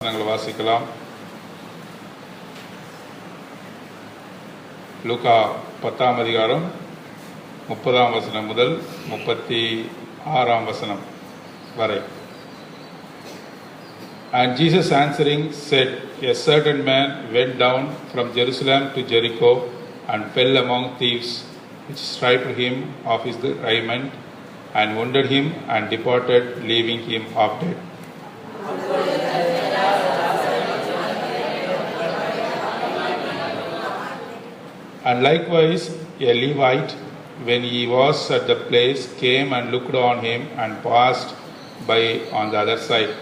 நாங்கள் வாசிக்கலாம். லூக்கா 10ஆம் அதிகாரம் 30ஆம் வசனம் முதல் 36ஆம் வசனம் வரை. And Jesus answering said, A certain man went down from Jerusalem to Jericho and fell among thieves, which stripped him of his raiment and wounded him and departed, leaving him half dead. And likewise a Levite, when he was at the place, came and looked on him and passed by on the other side.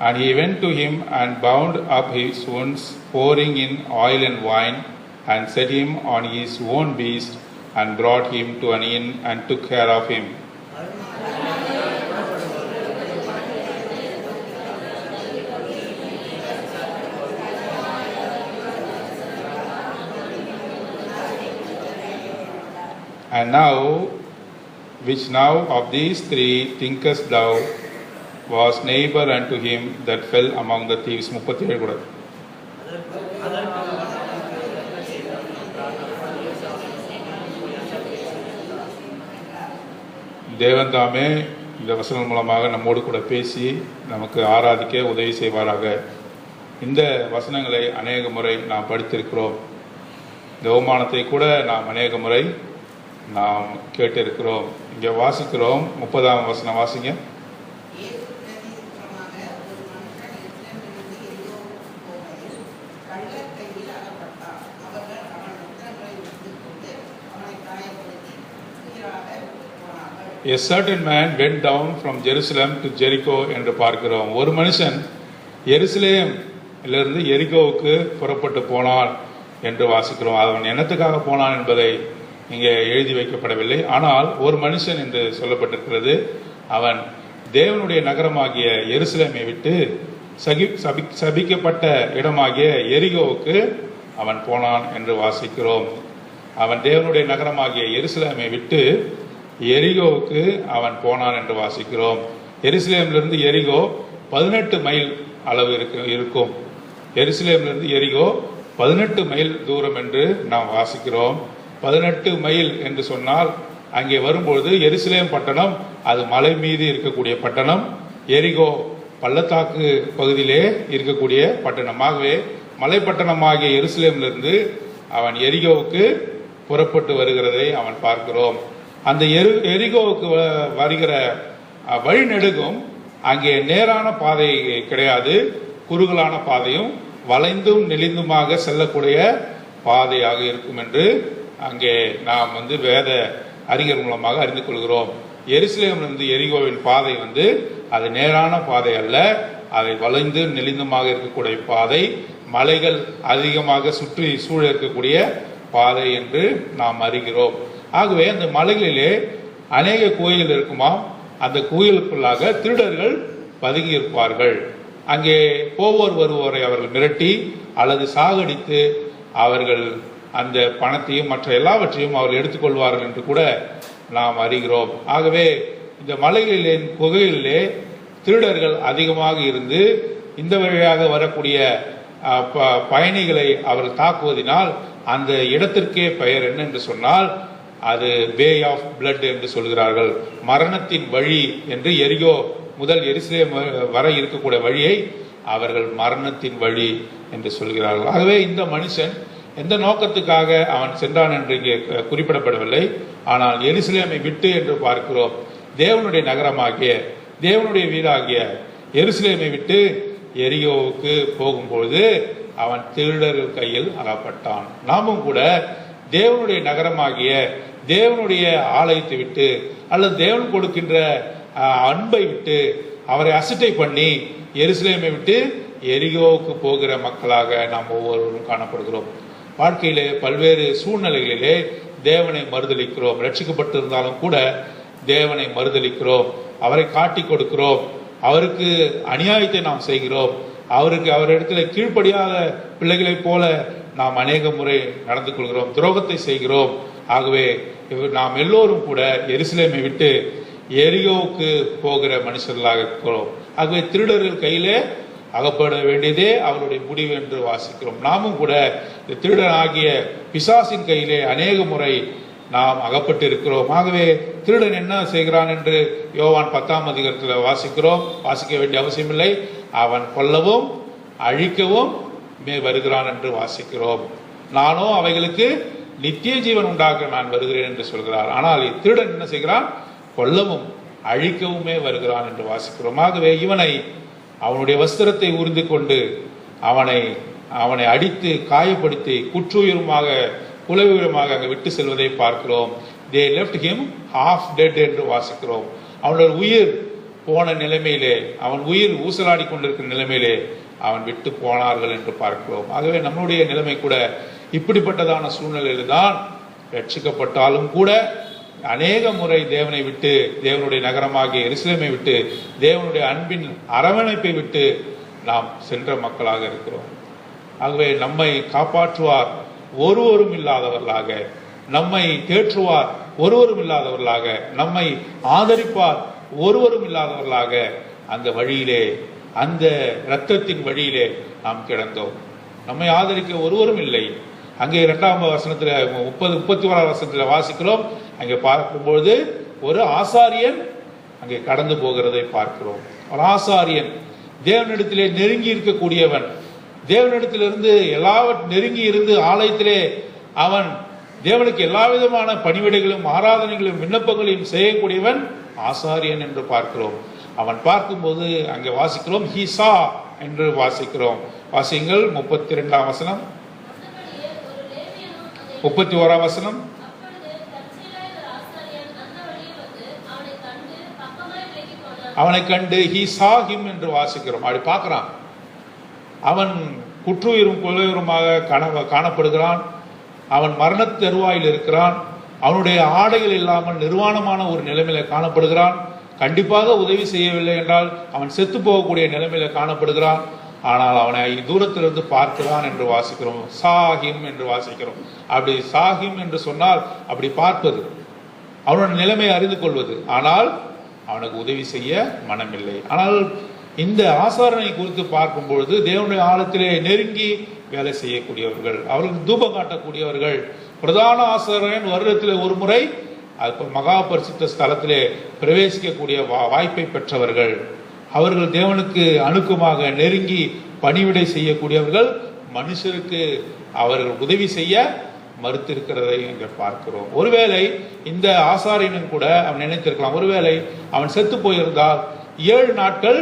And he went to him and bound up his wounds, pouring in oil and wine, and set him on his own beast, and brought him to an inn and took care of him. And now, which now of these three thinkest thou was neighbor unto him that fell among the thieves? 37 கூட. தேவன் தாமே இந்த வசனம் மூலமாக நம்மோடு கூட பேசி நமக்கு ஆராதிக்க உதவி செய்வாராக. இந்த வசனங்களை அநேக முறை நாம் படித்திருக்கிறோம். இந்த அவமானத்தை கூட நாம் அநேக முறை நாம் கேட்டிருக்கிறோம். இங்கே வாசிக்கிறோம். 30ஆம் வசனம் வாசிங்க. A certain man went down from Jerusalem to Jericho என்று பார்க்கிறோம். ஒரு மனுஷன் எருசலேமிலிருந்து எரிகோவுக்கு புறப்பட்டு போனான் என்று வாசிக்கிறோம். அவன் என்னத்துக்காக போனான் என்பதை இங்கே எழுதி வைக்கப்படவில்லை. ஆனால் ஒரு மனுஷன் என்று சொல்லப்பட்டிருக்கிறது. அவன் தேவனுடைய நகரமாகிய எருசலேமை விட்டு சபிக்கப்பட்ட இடமாகிய எரிகோவுக்கு அவன் போனான் என்று வாசிக்கிறோம். அவன் தேவனுடைய நகரமாகிய எருசலேமை விட்டு எரிகோவுக்கு அவன் போனான் என்று வாசிக்கிறோம். எருசலேமிலிருந்து எரிகோ 18 மைல் அளவு இருக்கும். எருசலேமிலிருந்து எரிகோ 18 மைல் தூரம் என்று நாம் வாசிக்கிறோம். 18 மைல் என்று சொன்னால் அங்கே வரும்பொழுது எருசலேம் பட்டணம் அது மலை மீது இருக்கக்கூடிய பட்டணம், எரிகோ பள்ளத்தாக்கு பகுதியிலே இருக்கக்கூடிய பட்டணமாகவே மலைப்பட்டணமாகிய எருசலேமிலிருந்து அவன் எரிகோவுக்கு புறப்பட்டு வருகிறதை அவன் பார்க்கிறோம். அந்த எரிகோவுக்கு வருகிற வழிநெடுகும் அங்கே நேரான பாதை கிடையாது, குறுகலான பாதையும் வளைந்தும் நெளிந்துமாக செல்லக்கூடிய பாதையாக இருக்கும் என்று அங்கே நாம் வேத அறிஞர் மூலமாக அறிந்து கொள்கிறோம். எருசலேமிலிருந்து எரிகோவின் பாதை அது நேரான பாதை அல்ல, அதை வளைந்து நெளிந்துமாக இருக்கக்கூடிய பாதை, மலைகள் அதிகமாக சுற்றி சூழ இருக்கக்கூடிய பாதை என்று நாம் அறிகிறோம். ஆகவே அந்த மலைகளிலே அநேக கோயில் இருக்குமா, அந்த கோயிலுக்குள்ளாக திருடர்கள் பதுங்கி இருப்பார்கள். அங்கே போவோர் வருவோரை அவர்கள் மிரட்டி அல்லது சாகடித்து அவர்கள் அந்த பணத்தையும் மற்ற எல்லாவற்றையும் அவர்கள் எடுத்துக்கொள்வார்கள் என்று கூட நாம் அறிகிறோம். ஆகவே இந்த மலைகளிலே குகைகளிலே திருடர்கள் அதிகமாக இருந்து இந்த வழியாக வரக்கூடிய பயணிகளை அவர்கள் தாக்குவதனால் அந்த இடத்திற்கே பெயர் என்ன என்று சொன்னால் அது வே ஆஃப் பிளட் என்று சொல்கிறார்கள். மரணத்தின் வழி என்று எரிகோ முதல் எருசலேம் வர இருக்கக்கூடிய வழியை அவர்கள் மரணத்தின் வழி என்று சொல்கிறார்கள். ஆகவே இந்த மனுஷன் எந்த நோக்கத்துக்காக அவன் சென்றான் என்று இங்கே குறிப்பிடப்படவில்லை. ஆனால் எருசலேமை விட்டு என்று பார்க்கிறோம். தேவனுடைய நகரமாகிய தேவனுடைய வீடாகிய எருசலேமை விட்டு எரிகோவுக்கு போகும்போது அவன் திருடர்கள் கையில் அகப்பட்டான். நாமும் கூட தேவனுடைய நகரமாகிய தேவனுடைய ஆலயத்தை விட்டு அல்லது தேவன் கொடுக்கின்ற அன்பை விட்டு அவரை அசட்டை பண்ணி எருசலேமை விட்டு எரிகோவுக்கு போகிற மக்களாக நாம் ஒவ்வொருவரும் காணப்படுகிறோம். வாழ்க்கையிலே பல்வேறு சூழ்நிலைகளிலே தேவனை மறுதலிக்கிறோம். ரட்சிக்கப்பட்டிருந்தாலும் கூட தேவனை மறுதலிக்கிறோம், அவரை காட்டி கொடுக்கிறோம், அவருக்கு அநியாயத்தை நாம் செய்கிறோம், அவரிடத்துல கீழ்ப்படியாத பிள்ளைகளைப் போல நாம் அநேக முறை நடந்து கொள்கிறோம், துரோகத்தை செய்கிறோம். ஆகவே நாம் எல்லோரும் கூட எருசலேமை விட்டு எரிகோவுக்கு போகிற மனுஷர்களாக இருக்கிறோம். ஆகவே திருடர்கள் கையிலே அகப்பட வேண்டியதே அவருடைய முடிவு என்று வாசிக்கிறோம். நாமும் கூட இந்த திருடன் ஆகிய பிசாசின் கையிலே அநேக முறை நாம் அகப்பட்டு இருக்கிறோம். ஆகவே திருடன் என்ன செய்கிறான் என்று யோவான் 10ஆம் அதிகாரத்தில் வாசிக்கிறோம். வாசிக்க வேண்டிய அவசியமில்லை. அவன் கொல்லவும் அழிக்கவும் வருகிறான் என்று வாசிக்கிறோம். நானோ அவைகளுக்கு நித்திய ஜீவன் உண்டாக நான் வருகிறேன் என்று சொல்கிறார். ஆனால் திருடன் என்ன செய்கிறான்? கொல்லவும் அழிக்கவுமே வருகிறான் என்று வாசிக்கிறோம். ஆகவே இவனை அவனுடைய வஸ்திரத்தை உரிந்து கொண்டு அவனை அடித்து காயப்படுத்தி குற்றுயிரமாக குலவீரமாக அங்கே விட்டு செல்வதை பார்க்கிறோம். they left him half dead என்று வாசிக்கிறோம். அவனுடைய உயிர் போன நிலைமையிலே, அவன் உயிர் ஊசலாடி கொண்டிருக்கிற நிலைமையிலே அவன் விட்டு போனார்கள் என்று பார்க்கிறோம். ஆகவே நம்முடைய நிலைமை கூட இப்படிப்பட்டதான சூழ்நிலையில் தான் ரட்சிக்கப்பட்டாலும் கூட அநேக முறை தேவனை விட்டு, தேவனுடைய நகரமாகிய எருசலேமை விட்டு, தேவனுடைய அன்பின் அரவணைப்பை விட்டு நாம் சென்ற மக்களாக இருக்கிறோம். ஆகவே நம்மை காப்பாற்றுவார் ஒருவரும் இல்லாதவர்களாக, நம்மை தேற்றுவார் ஒருவரும் இல்லாதவர்களாக, நம்மை ஆதரிப்பார் ஒருவரும் இல்லாதவர்களாக அந்த வழியிலே, அந்த இரத்தத்தின் வழியிலே நாம் கிடந்தோம். நம்மை ஆதரிக்க ஒருவரும் இல்லை. அங்கே 2ஆம் வசனத்தில் 31ஆம் வசனத்தில் வாசிக்கிறோம். அங்கே பார்க்கும்போது ஒரு ஆசாரியன் அங்கே கடந்து போகிறதை பார்க்கிறோம். ஒரு ஆசாரியன் தேவனிடத்திலே நெருங்கி இருக்கக்கூடியவன், தேவனிடத்திலிருந்து எல்லாவற்றும் நெருங்கி இருந்து ஆலயத்திலே அவன் தேவனுக்கு எல்லா விதமான பணிவிடைகளும் ஆராதனைகளும் விண்ணப்பங்களையும் செய்யக்கூடியவன் ஆசாரியன் என்று பார்க்கிறோம். அவன் பார்க்கும்போது அங்கே வாசிக்கிறோம் he saw என்று வாசிக்கிறோம். வாசிங்கள் 32ஆம் வசனம், 31ஆம் வசனம். அவனை கண்டு he saw him என்று வாசிக்கிறோம். அப்படி பார்க்கிறான். அவன் குற்றுயிரும் கொலையுருமாக காணப்படுகிறான். அவன் மரண தருவாயில் இருக்கிறான். அவனுடைய ஆடைகள் இல்லாமல் நிர்வாணமான ஒரு நிலைமையில காணப்படுகிறான். கண்டிப்பாக உதவி செய்யவில்லை என்றால் அவன் செத்து போகக்கூடிய நிலைமையில காணப்படுகிறான். ஆனால் அவனை தூரத்திலிருந்து பார்க்கிறான் என்று வாசிக்கிறோம். சாஹிம் என்று வாசிக்கிறோம். அப்படி சாஹிம் என்று சொன்னால் அப்படி பார்ப்பது, அவனுடைய நிலைமையை அறிந்து கொள்வது. ஆனால் அவனுக்கு உதவி செய்ய மனமில்லை. ஆனால் இந்த ஆசாரனை குறித்து பார்க்கும் பொழுது தேவனுடைய ஆழத்திலே நெருங்கி வேலை செய்யக்கூடியவர்கள், அவர்களுக்கு தூபம் காட்டக்கூடியவர்கள், பிரதான ஆசாரியன் வருடத்தில் ஒரு முறை மகா பரிசுத்த ஸ்தலத்திலே பிரவேசிக்கக்கூடிய வாய்ப்பை பெற்றவர்கள், அவர்கள் தேவனுக்கு அணுக்கமாக நெருங்கி பணிவிடை செய்யக்கூடியவர்கள், மனுஷருக்கு அவர்கள் உதவி செய்ய மறுத்திருக்கிறதை இங்கே பார்க்கிறோம். ஒருவேளை இந்த ஆசாரியனும் கூட அவன் நினைத்திருக்கலாம், ஒருவேளை அவன் செத்து போயிருந்தால் 7 நாட்கள்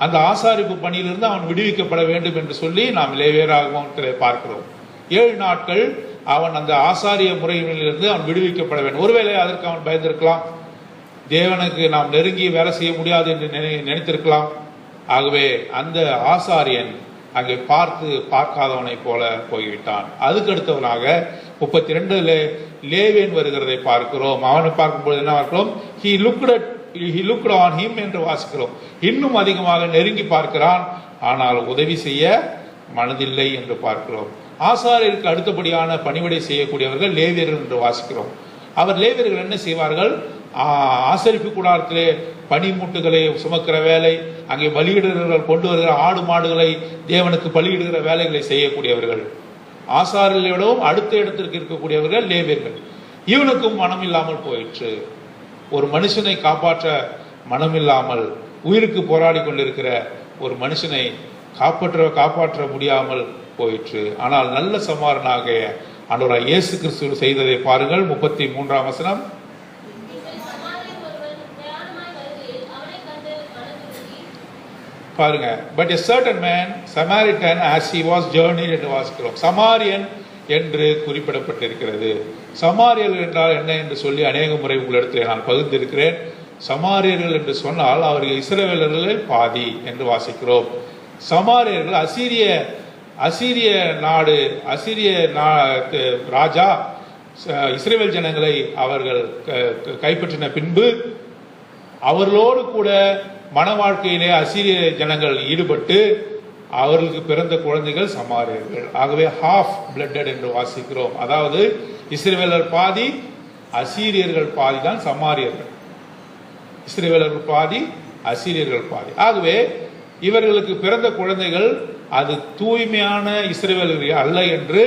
அந்த ஆசாரிப்பு பணியிலிருந்து அவன் விடுவிக்கப்பட வேண்டும் என்று சொல்லி நாம் லேவியராகமத்திலே பார்க்கிறோம். 7 நாட்கள் அவன் அந்த ஆசாரிய முறையிலிருந்து அவன் விடுவிக்கப்பட வேண்டும். ஒருவேளை அதற்கு அவன் பயந்திருக்கலாம், தேவனுக்கு நாம் நெருங்கி வேலை செய்ய முடியாது என்று நினைத்திருக்கலாம். ஆகவே அந்த ஆசாரியன் அங்கே பார்க்காதவனை போல போய்விட்டான். அதுக்கு அடுத்தவனாக 32 லேவியன் வருகிறதை பார்க்கிறோம். அவனை பார்க்கும்போது என்ன பார்க்கிறோம்? he looked on him என்று வாசிக்கிறோம். இன்னும் அதிகமாக நெருங்கி பார்க்கிறான், ஆனால் உதவி செய்ய மனதில்லை என்று பார்க்கிறோம். ஆசாரியருக்கு அடுத்தபடியான பணிவிடை செய்யக்கூடியவர்கள் லேவியர்கள் என்று வாசிக்கிறோம். அவர் லேவியர்கள் என்ன செய்வார்கள்? ஆசரிப்பு கூடாரத்திலே பனிமூட்டுகளை சுமக்கிற வேலை, அங்கே பலியிடுகிறவர்கள் கொண்டு வருகிற ஆடு மாடுகளை தேவனுக்கு பலியிடுகிற வேலைகளை செய்யக்கூடியவர்கள். ஆசாரியர்களோடும் அடுத்த இடத்திற்கு இருக்கக்கூடியவர்கள் லேவியர்கள். இவனுக்கும் மனம் இல்லாமல் போயிற்று. ஒரு மனுஷனை காப்பாற்ற மனமில்லாமல் உயிருக்கு போராடி கொண்டிருக்கிற ஒரு மனுஷனை காப்பாற்ற முடியாமல் போயிற்று. ஆனால் நல்ல சமாரனாக ஆண்டவராகிய இயேசு கிறிஸ்து செய்ததை பாருங்கள். 33ஆம் வசனம். பாருங்க, but a certain man Samaritan as he was journeyed என்று வாசிக்கிறோம். சமாரியன் என்று குறிப்பிடப்பட்டிருக்கிறது. சமாரியர்கள் என்றால் என்ன என்று சொல்லி அநேக முறை உங்களிடத்தில் நான் பகிர்ந்திருக்கிறேன். சமாரியர்கள் என்று சொன்னால் அவர்கள் இஸ்ரவேலர்களில் பாதி என்று வாசிக்கிறோம். சமாரியர்கள் அசீரிய நாடு, ராஜா இஸ்ரவேல் ஜனங்களை அவர்கள் கைப்பற்றின பின்பு அவர்களோடு கூட மன வாழ்க்கையிலே அசீரிய ஜனங்கள் ஈடுபட்டு அவர்களுக்கு பிறந்த குழந்தைகள் சமாரியர்கள். ஆகவே ஹாஃப் பிளட்டட் என்று வாசிக்கிறோம். அதாவது இஸ்ரவேலர் பாதி, அசீரியர்கள் பாதி தான் சமாரியர்கள். இஸ்ரவேலர்கள் பாதி, அசீரியர்கள் பாதி. ஆகவே இவர்களுக்கு பிறந்த குழந்தைகள் அது தூய்மையான இஸ்ரவேலர்கள் அல்ல என்று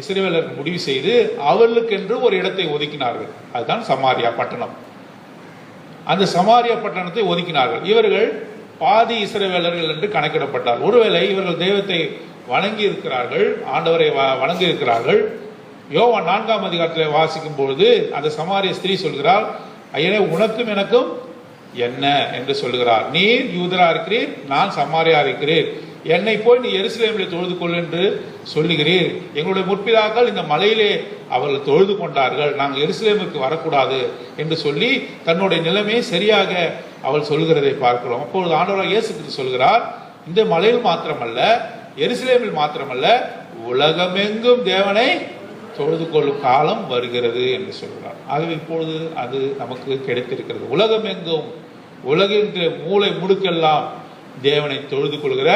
இஸ்ரவேலர்கள் முடிவு செய்து அவர்களுக்கென்று ஒரு இடத்தை ஒதுக்கினார்கள். அதுதான் சமாரியா பட்டணம். அந்த சமாரியா பட்டணத்தை ஒதுக்கினார்கள். இவர்கள் பாதி இஸ்ரவேலர்கள் என்று கணக்கிடப்பட்டார். ஒருவேளை இவர்கள் தெய்வத்தை வணங்கி இருக்கிறார்கள், ஆண்டவரை வணங்கி இருக்கிறார்கள். யோவான் 4ஆம் அதிகாரத்தில் வாசிக்கும் பொழுது அந்த சமாரிய ஸ்திரீ சொல்கிறார், ஐயனே உனக்கும் எனக்கும் என்ன என்று சொல்லுகிறார். நீர் யூதரா இருக்கிறீர், நான் சமாரியா இருக்கிறேன். என்னை போய் நீ எருசலேமிலே தொழுது கொள் என்று சொல்லுகிறீர். எங்களுடைய முற்பிதாக்கள் இந்த மலையிலே அவர்கள் தொழுது கொண்டார்கள், நாங்கள் எருசலேமுக்கு வரக்கூடாது என்று சொல்லி தன்னுடைய நிலைமையை சரியாக அவள் சொல்லுகிறதை பார்க்கிறோம். அப்பொழுது ஆண்டவராக இயேசு கிறிஸ்து சொல்கிறார், இந்த மலையில் மாத்திரமல்ல, எருசலேமில் மாத்திரமல்ல, உலகமெங்கும் தேவனை தொழுது கொள்ளும் காலம் வருகிறது என்று சொல்கிறார். ஆகவே இப்பொழுது அது நமக்கு கிடைத்திருக்கிறது. உலகமெங்கும், உலகின் மூளை முடுக்கெல்லாம் தேவனை தொழுது கொள்கிற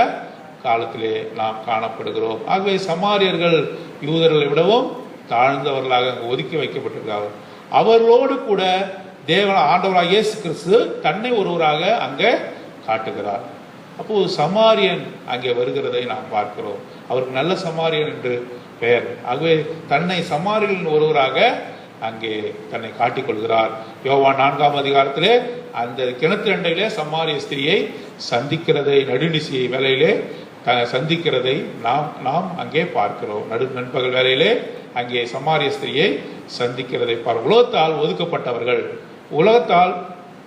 காலத்திலே நாம் காணப்படுகிறோம். ஆகவே சமாரியர்கள் யூதர்களை விடவும் தாழ்ந்தவர்களாக அங்கு ஒதுக்கி வைக்கப்பட்டிருக்கிறார்கள். அவர்களோடு கூட தேவன் ஆண்டவராக இயேசு கிறிஸ்து தன்னை ஒருவராக அங்கே காட்டுகிறார். அப்போது சமாரியன் அங்கே வருகிறதை நாம் பார்க்கிறோம். அவருக்கு நல்ல சமாரியன் என்று பெயர். ஆகவே தன்னை சமாரியர்களின் ஒருவராக அங்கே தன்னை காட்டிக்கொள்கிறார். யோவான் 4ஆம் அதிகாரத்திலே அந்த கிணத்து அண்டையிலே சமாரிய ஸ்திரியை சந்திக்கிறதை, நடுநிசியை வேலையிலே சந்திக்கிறதை நாம் அங்கே பார்க்கிறோம். நண்பகல் வேலையிலே அங்கே சமாரிய ஸ்திரியை சந்திக்கிறதை பார்க்கிறோம். உலகத்தால் ஒதுக்கப்பட்டவர்கள், உலகத்தால்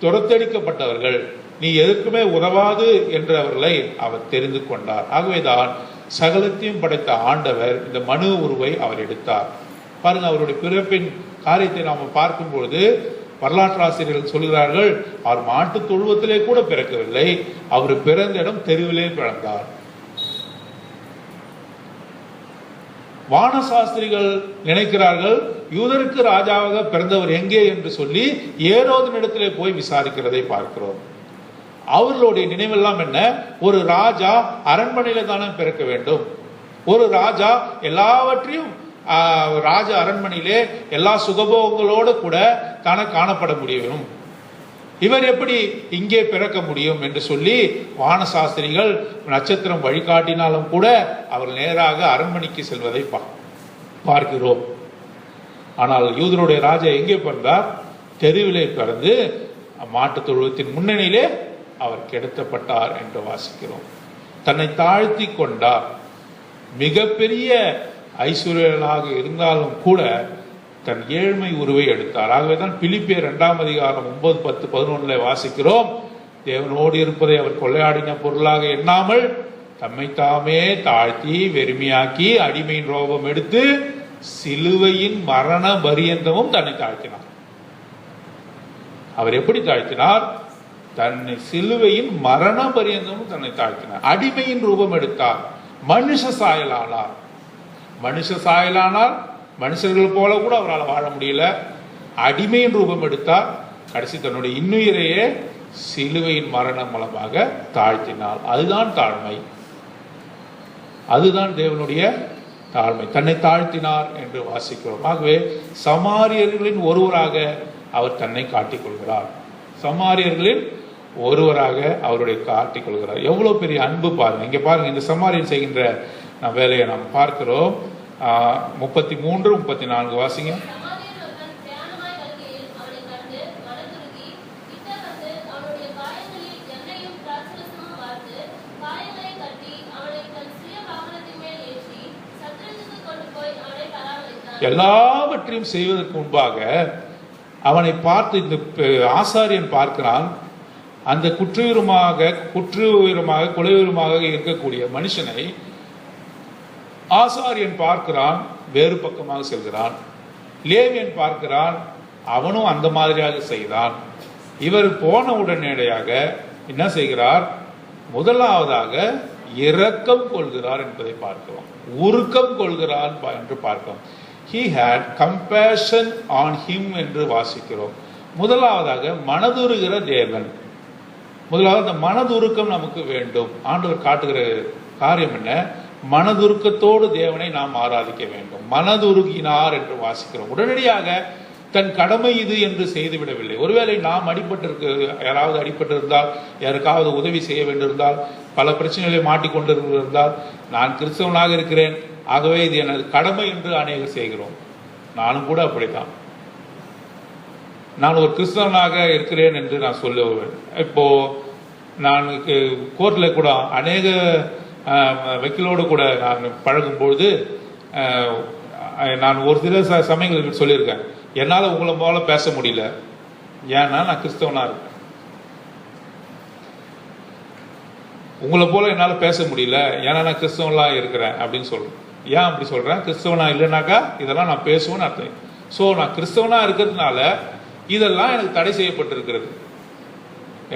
துரத்தடிக்கப்பட்டவர்கள், நீ எதற்குமே உதவாது என்று அவர்களை அவர் தெரிந்து கொண்டார். ஆகவேதான் சகலத்தையும் படைத்த ஆண்டவர் இந்த மனு உருவை அவர் எடுத்தார். பாருங்க, அவருடைய பிறப்பின் காரியத்தை நாம் பார்க்கும் பொழுது வரலாற்று ஆசிரியர்கள் சொல்கிறார்கள், அவர் மாட்டு தொழுவத்திலே கூட பிறக்கவில்லை, அவர் பிறந்த இடம் தெருவிலே பிறந்தார். வானசாஸ்திரிகள் நினைக்கிறார்கள் யூதருக்கு ராஜாவாக பிறந்தவர் எங்கே என்று சொல்லி ஏரோதினிடத்திலே போய் விசாரிக்கிறதை பார்க்கிறோம். அவர்களுடைய நினைவெல்லாம் என்ன? ஒரு ராஜா அரண்மனையில தானே பிறக்க வேண்டும். ஒரு ராஜா எல்லாவற்றையும் ராஜ அரண்மனையிலே எல்லா சுகபோகங்களோடு கூட தானே காணப்பட முடியும். இவர் எப்படி இங்கே பிறக்க முடியும் என்று சொல்லி வானசாஸ்திரிகள் நட்சத்திரம் வழிகாட்டினாலும் கூட அவர் நேராக அரண்மனைக்கு செல்வதை பார்க்கிறோம். ஆனால் யூதருடைய ராஜா எங்கே பிறந்தார்? தெருவிலே பிறந்து மாட்டு தொழுவத்தின் முன்னணியிலே அவர் கெடுத்தப்பட்டார் என்று வாசிக்கிறோம். தன்னை தாழ்த்தி கொண்டார். மிகப்பெரிய ஐஸ்வர்யனாக இருந்தாலும் கூட தன் ஏழ்மை உருவை எடுத்தார். ஆகவேதான் பிலிப்பியர் 2ஆம் அதிகாரம் 9, 10, 11 வாசிக்கிறோம், தேவனோடு இருப்பதை அவர் கொள்ளையாடின பொருளாக எண்ணாமல் தம்மை தாமே தாழ்த்தி வெறுமையாக்கி அடிமையின் ரோபம் எடுத்து சிலுவையின் மரண பரியந்தமும் தன்னை தாழ்த்தினார். அவர் எப்படி தாழ்த்தினார்? தன்னை சிலுவையின் மரண பரியந்தமும் தன்னை தாழ்த்தினார். அடிமையின் ரூபம் எடுத்தார். மனுஷ சாயலானார். மனுஷ சாயலானால் மனுஷர்கள் போல கூட அவரால் வாழ முடியல. அடிமையின் ரூபம் எடுத்தார். கடைசி தன்னுடைய இன்னுயிரையே சிலுவையின் மரணம் மூலமாக தாழ்த்தினார். அதுதான் தாழ்மை, அதுதான் தேவனுடைய தாழ்மை. தன்னை தாழ்த்தினார் என்று வாசிக்கிறோம். ஆகவே சமாரியர்களின் ஒருவராக அவர் தன்னை காட்டிக்கொள்கிறார். சமாரியர்களின் ஒருவராக அவருடைய காட்டிக்கொள்கிறார். எவ்வளவு பெரிய அன்பு பாருங்க. இங்க பாருங்க, இந்த சமாரியன் செய்கின்ற வேலையை நாம் பார்க்கிறோம். 33, 34 வாசிங்க. எல்லாவற்றையும் செய்வதற்கு முன்பாக அவனை பார்த்து இந்த ஆசாரியன் பார்க்கிறான். அந்த குற்றுயிரமாக கொலையுரமாக இருக்கக்கூடிய மனுஷனை ஆசாரியன் பார்க்கிறான், வேறு பக்கமாக செல்கிறான். லேவியன் பார்க்கிறான், அவனும் அந்த மாதிரியாக செய்தான். இவர் போன உடனடியாக என்ன செய்கிறார்? முதலாவதாக இரக்கம் கொள்கிறார் என்பதை பார்க்கிறோம். உருக்கம் கொள்கிறார் என்று பார்க்கிறோம். He had compassion on him என்று வாசிக்கிறோம். முதலாவதாக மனதுருகிற தேவன். முதலாவது அந்த மனதுருக்கம் நமக்கு வேண்டும். ஆண்டவர் காட்டுகிற காரியம் என்ன? மனதுருக்கத்தோடு தேவனை நாம் ஆராதிக்க வேண்டும். மனதுருகினார் என்று வாசிக்கிறோம். உடனடியாக தன் கடமை இது என்று செய்துவிடவில்லை. ஒருவேளை நாம் யாராவது அடிபட்டிருந்தால், யாருக்காவது உதவி செய்ய வேண்டியிருந்தால், பல பிரச்சனைகளை மாட்டிக்கொண்டிருந்தால், நான் கிறிஸ்தவனாக இருக்கிறேன், ஆகவே இது எனது கடமை என்று அநேகர் செய்கிறோம். நானும் கூட அப்படித்தான். நான் ஒரு கிறிஸ்தவனாக இருக்கிறேன் என்று நான் சொல்லுவேன். இப்போ நான் கோர்ட்டில் கூட அநேக வக்கீலோடு கூட நான் பழகும்பொழுது நான் ஒரு சில சமயங்களுக்கு சொல்லியிருக்கேன், என்னால் உங்களை போல பேச முடியல, ஏன்னா நான் கிறிஸ்தவனா இருக்கேன். உங்களை போல என்னால் பேச முடியல, ஏன்னா நான் கிறிஸ்தவனா இருக்கிறேன் அப்படின்னு சொல்றேன். ஏன் அப்படி சொல்றேன்? கிறிஸ்தவனா இல்லைனாக்கா இதெல்லாம் நான் பேசுவேன்னு அர்த்தம். ஸோ நான் கிறிஸ்தவனா இருக்கிறதுனால இதெல்லாம் எனக்கு தடை செய்யப்பட்டிருக்கிறது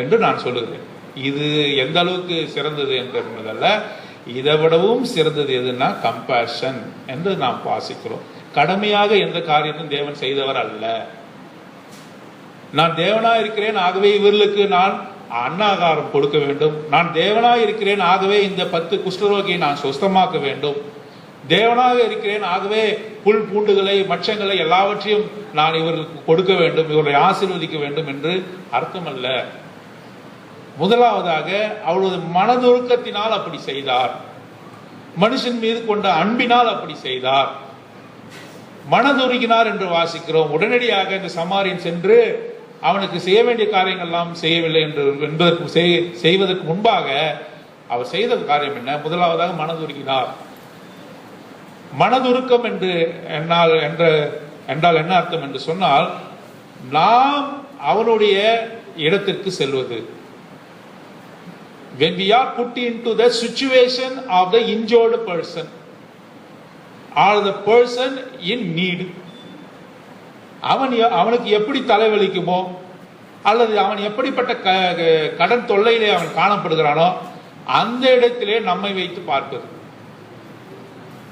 என்று நான் சொல்லுகிறேன். இது எந்த அளவுக்கு சிறந்தது என்பதல்ல, இதை விடவும் சிறந்தது எதுன்னா கம்பேஷன் என்று நாம் வாசிக்கிறோம். கடமையாக எந்த காரியமும் தேவன் செய்தவர் அல்ல. நான் தேவனா இருக்கிறேன், ஆகவே இவர்களுக்கு நான் அன்னாகாரம் கொடுக்க வேண்டும். நான் தேவனா இருக்கிறேன், ஆகவே இந்த 10 குஷ்டரோகியை நான் சுஸ்தமாக்க வேண்டும். தேவனாக இருக்கிறேன், ஆகவே புல் பூண்டுகளை மச்சங்களை எல்லாவற்றையும் நான் இவர்களுக்கு கொடுக்க வேண்டும், இவர்களை ஆசீர்வதிக்க வேண்டும் என்று அர்த்தம் அல்ல. முதலாவதாக அவளது மனதுருக்கத்தினால் அப்படி செய்தார். மனுஷன் மீது கொண்ட அன்பினால் அப்படி செய்தார். மனதுருகினார் என்று வாசிக்கிறோம். உடனடியாக இந்த சமாரியன் சென்று அவனுக்கு செய்ய வேண்டிய காரியங்கள் எல்லாம் செய்யவில்லை என்பதற்கு செய்வதற்கு முன்பாக அவர் செய்த காரியம் என்ன? முதலாவதாக மனதுருகினார். மனதுருக்கம் என்று என்றால் என்ன அர்த்தம் என்று சொன்னால், நாம் அவனுடைய இடத்திற்கு செல்வது. When we are put into the situation of the injured person or the person in need, அவனுக்கு எப்படி தலைவலிக்குமோ அல்லது அவன் எப்படிப்பட்ட கடன் தொல்லையிலே அவன் காணப்படுகிறானோ அந்த இடத்திலே நம்மை வைத்து பார்ப்பது,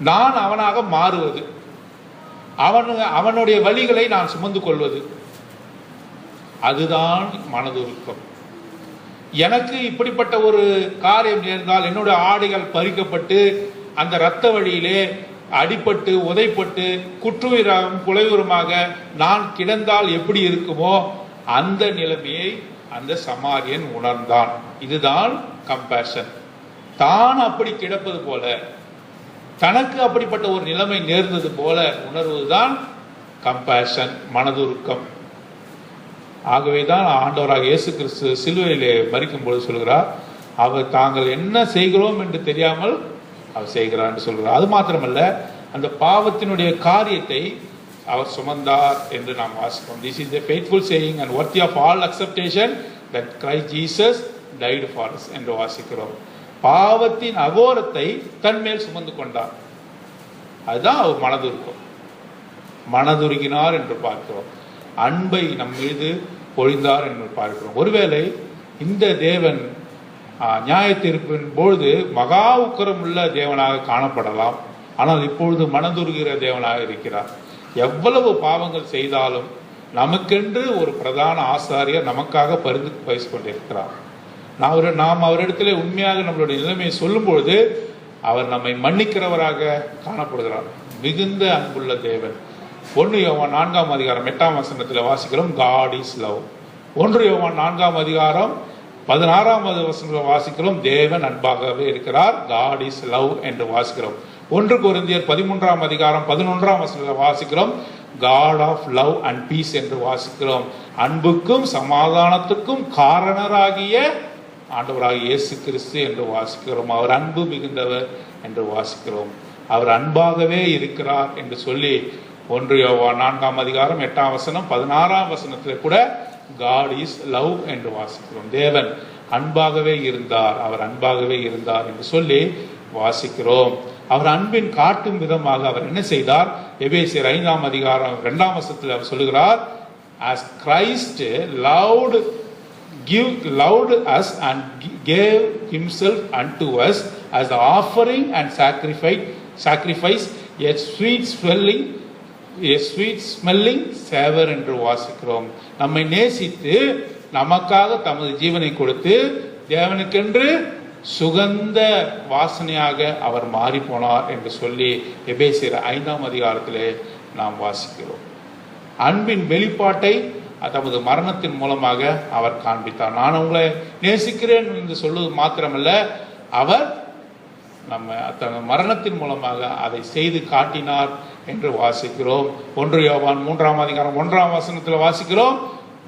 நான் அவனாக மாறுவது, அவனுடைய வலிகளை நான் சுமந்து கொள்வது, அதுதான் மனதுருக்கம். எனக்கு இப்படிப்பட்ட ஒரு காரியம் நேர்ந்தால், என்னுடைய ஆடைகள் பறிக்கப்பட்டு அந்த இரத்த வழியிலே அடிபட்டு உதைப்பட்டு குற்றுயிராகவும் குலையுறமாக நான் கிடந்தால் எப்படி இருக்குமோ அந்த நிலைமையை அந்த சமாரியன் உணர்ந்தான். இதுதான் கம்பேஷன். தான் அப்படி கிடப்பது போல, தனக்கு அப்படிப்பட்ட ஒரு நிலைமை நேர்ந்தது போல உணர்வதுதான் கம்பேஷன், மனதுருக்கம். ஆகவேதான் ஆண்டவராக இயேசு கிறிஸ்து சிலுவையிலே மரிக்கும் பொழுது சொல்கிறார், அவர் தாங்கள் என்ன செய்கிறோம் என்று தெரியாமல் அவர் செய்கிறார் என்று சொல்கிறார். அது மாத்திரமல்ல, அந்த பாவத்தினுடைய காரியத்தை அவர் சுமந்தார் என்று நாம் வாசிக்கிறோம். This is the faithful saying and worthy of all acceptation that Christ Jesus died for us என்று வாசிக்கிறோம். பாவத்தின் அகோரத்தை தன்மேல் சுமந்து கொண்டார். அதுதான் அவர் மனதுருக்கம். மனதுருகினார் என்று பார்க்கிறோம். அன்பை நம் மீது பொழிந்தார் என்று பார்க்கிறோம். ஒருவேளை இந்த தேவன் நியாய தீர்ப்பின் பொழுது மகா உக்கரம் உள்ள தேவனாக காணப்படலாம், ஆனால் இப்பொழுது மனதுருகிற தேவனாக இருக்கிறார். எவ்வளவு பாவங்கள் செய்தாலும் நமக்கென்று ஒரு பிரதான ஆசாரியர் நமக்காக பரிந்து பேசிக் கொண்டிருக்கிறார். நாம் அவரிடத்திலே உண்மையாக நம்மளுடைய நிலைமையை சொல்லும் பொழுது அவர் நம்மை மன்னிக்கிறவராக காணப்படுகிறார். மிகுந்த அன்புள்ள தேவன். 1 யோவான் 4ஆம் அதிகாரம் 8ஆம் வசனத்தில் வாசிக்கிறோம், காட் இஸ் லவ். 1 யோவான் 4ஆம் அதிகாரம் 16ஆம் வசனத்தில் வாசிக்கிறோம், தேவன் அன்பாகவே இருக்கிறார், காட் இஸ் லவ் என்று வாசிக்கிறோம். 1 கொரிந்தியர் 13ஆம் அதிகாரம் 11ஆம் வசனத்தில் வாசிக்கிறோம், God of love and peace என்று வாசிக்கிறோம். அன்புக்கும் சமாதானத்துக்கும் காரணராகிய ஆண்டவராகிய இயேசு கிறிஸ்து என்று வாசிக்கிறோம். அவர் அன்பு மிகுந்தவர் என்று வாசிக்கிறோம். அவர் அன்பாகவே இருக்கிறார் என்று சொல்லி 1 யோவான் 4ஆம் அதிகாரம் 8ஆம் வசனம் 16ஆம் வசனத்தில் கூட God is love என்று வாசிக்கிறோம். தேவன் அன்பாகவே இருந்தார், அவர் அன்பாகவே இருந்தார் என்று சொல்லி வாசிக்கிறோம். அவர் அன்பின் காட்டும் விதமாக அவர் என்ன செய்தார்? எபேசியர் 5ஆம் அதிகாரம் 2ஆம் வசனத்தில் அவர் சொல்லுகிறார், as Christ loved us and gave himself unto us as the offering and sacrifice, a sweet smelling savor என்று வாசிக்கிறோம். நம்மை நேசித்து நமக்காக தமது ஜீவனை கொடுத்து தேவனுக்கென்று சுகந்த வாசனையாக அவர் மாறி போனார் என்று சொல்லி எபேசியர் 5ஆம் அதிகாரத்திலே நாம் வாசிக்கிறோம். அன்பின் வெளிப்பாட்டை தமது மரணத்தின் மூலமாக அவர் காண்பித்தார். நான் உங்களை நேசிக்கிறேன் என்று சொல்வது மாத்திரமல்ல, அவர் நம்ம தன் மரணத்தின் மூலமாக அதை செய்து காட்டினார் என்று வாசிக்கிறோம். 1 யோவான் 3ஆம் அதிகாரம் 1ஆம் வசனத்தில் வாசிக்கிறோம்,